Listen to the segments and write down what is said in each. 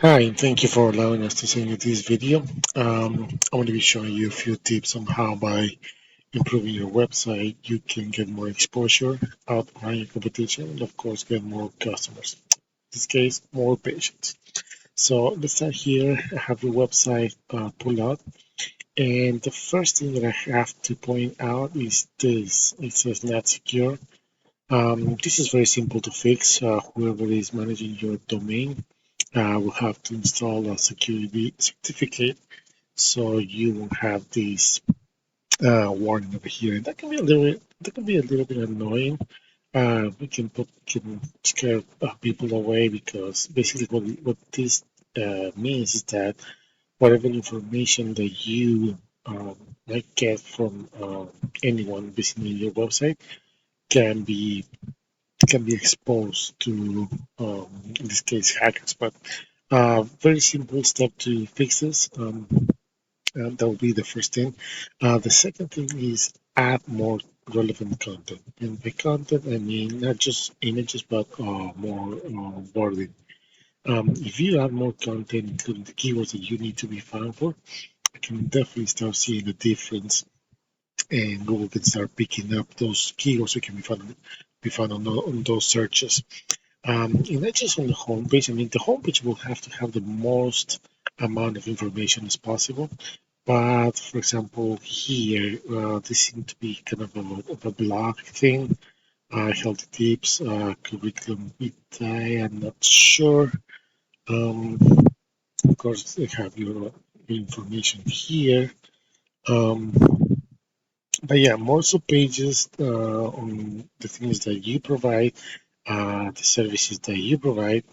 Hi, and thank you for allowing us to send you this video. I want to be showing you a few tips on how by improving your website you can get more exposure, outrank your competition, and of course get more customers. In this case, more patients. So let's start here. I have the website pulled out, and the first thing that I have to point out is this. It says not secure. This is very simple to fix. Whoever is managing your domain will have to install a security certificate so you won't have this warning over here. And that can be a little bit annoying. We can scare people away because basically what this means is that whatever information that you might get from anyone visiting your website can be can be exposed to in this case hackers. But very simple step to fix this. That will be the first thing. The second thing is add more relevant content. And by content, I mean not just images, but more wording. If you add more content, including the keywords that you need to be found for, I can definitely start seeing the difference, and Google can start picking up those keywords that can be found on those searches. And not just on the homepage. I mean, the homepage will have to have the most amount of information as possible. But for example, here, this seems to be kind of a blog thing. Healthy tips, curriculum vitae, I'm not sure. Um, of course, they have your information here. Um, but yeah, more so pages on the things that you provide, the services that you provide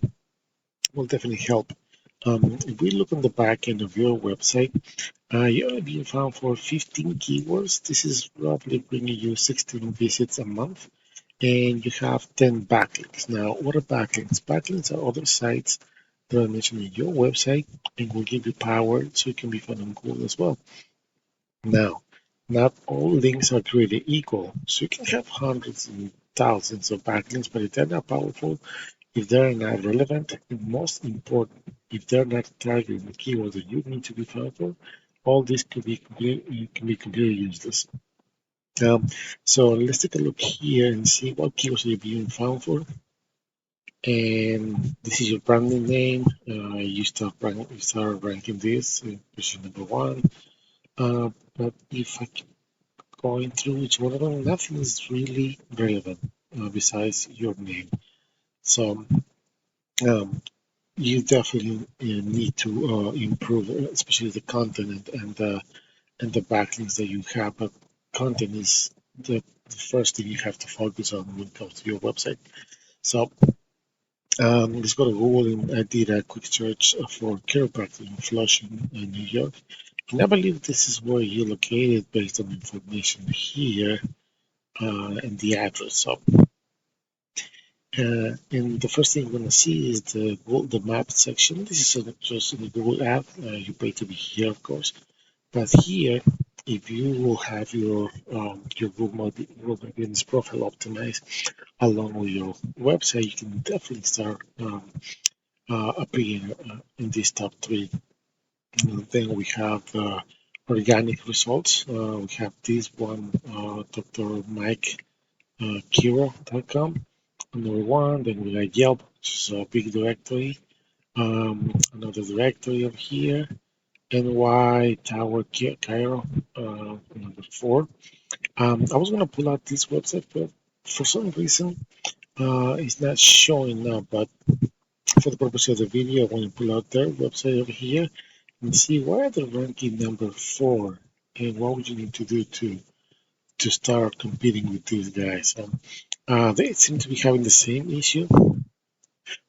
will definitely help. If we look on the back end of your website, you're only being found for 15 keywords. This is roughly bringing you 16 visits a month, and you have 10 backlinks. Now, what are backlinks? Backlinks are other sites that are mentioned in your website and will give you power so you can be found on Google as well. Now, not all links are created equal, so you can have hundreds and thousands of backlinks, but if they're not powerful, if they're not relevant, and most important, if they're not targeting the keyword that you need to be found for, all this can be completely useless. Um, so let's take a look here and see what keywords are you being found for. And this is your branding name. You start ranking this, position number one. But if I keep going through each one of them, nothing is really relevant besides your name. So um, you definitely need to improve, especially the content and the backlinks that you have. But content is the first thing you have to focus on when it comes to your website. So let's go to Google, and I did a quick search for chiropractor in Flushing, New York. And I believe this is where you're located based on the information here and the address. So and the first thing you're going to see is the map section. This is just in the Google app. You pay to be here, of course. But here, if you will have your Google Business profile optimized along with your website, you can definitely start appearing in these top three. And then we have organic results. We have this one, Dr. Mike Kiro.com. Number one, then we got Yelp, which is a big directory. Another directory over here, NY Tower Cairo, number four. I was gonna pull out this website, but for some reason, it's not showing up. But for the purpose of the video, I want to pull out their website over here and see why they're ranking number four, and what would you need to do to start competing with these guys. They seem to be having the same issue,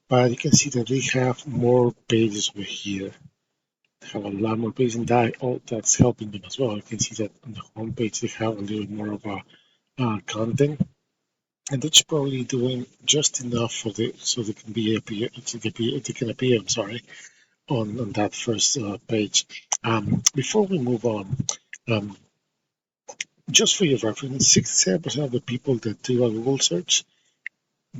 but you can see that they have more pages over here. They have a lot more pages, and that's helping them as well. You can see that on the home page they have a little more of a content, and that's probably doing just enough for so they can appear. I'm sorry, on that first page. Before we move on, um, just for your reference, 67% of the people that do a Google search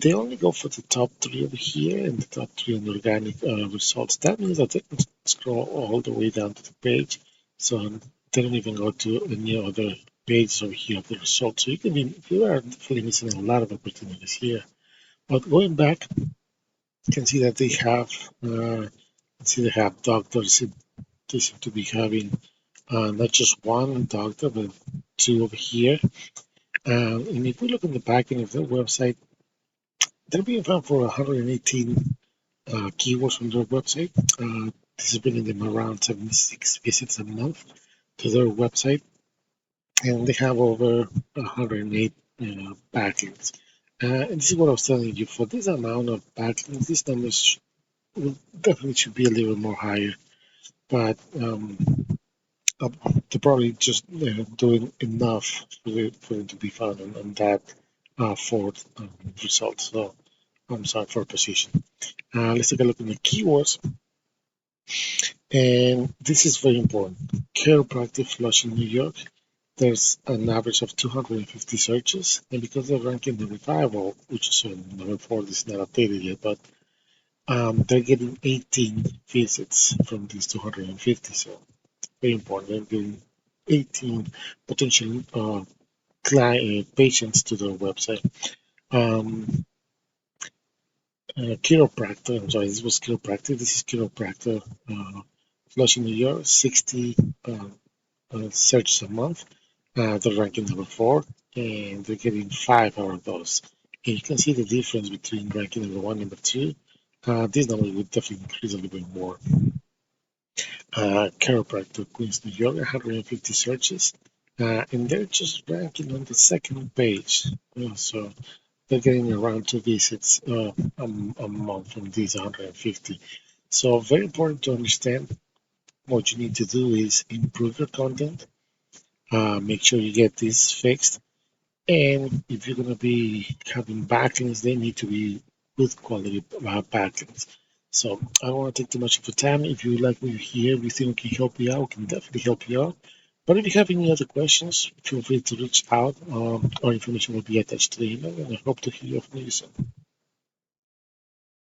They only go for the top three over here and the top three on organic results. That means that they can scroll all the way down to the page, so they don't even go to any other pages over here of the results. So you are definitely missing a lot of opportunities here. But going back, you can see that they have doctors. They seem to be having not just one doctor, but two over here. And if we look in the back end of their website, they're being found for 118 keywords on their website. This is bringing them around 76 visits a month to their website, and they have over 108 backlinks. And this is what I was telling you. For this amount of backlinks, these numbers definitely should be a little more higher. But they're probably just doing enough for them to be found on that fourth result. So I'm sorry, for position. Let's take a look at the keywords. And this is very important. Chiropractic Flushing, New York. There's an average of 250 searches. And because they're ranking number 5, or which is number 4, this is not updated yet, but they're getting 18 visits from these 250. So very important. They're getting 18 potential patients to their website. Chiropractor, I'm sorry, this was chiropractor. This is chiropractor. Flushing, New York, 60 searches a month. They're ranking number 4, and they're getting 5 out of those. And you can see the difference between ranking number 1 and number 2. This number would definitely increase a little bit more. Chiropractor, Queens, New York, 150 searches. And they're just ranking on the second page. So they're getting around 2 visits a month from these 150. So very important to understand. What you need to do is improve your content, make sure you get this fixed, and if you're going to be having backlinks, they need to be good quality backlinks. So I don't want to take too much of your time. If you like what you hear, we think we can help you out, we can definitely help you out. But if you have any other questions, feel free to reach out. Our information will be attached to the email, and I hope to hear from you soon.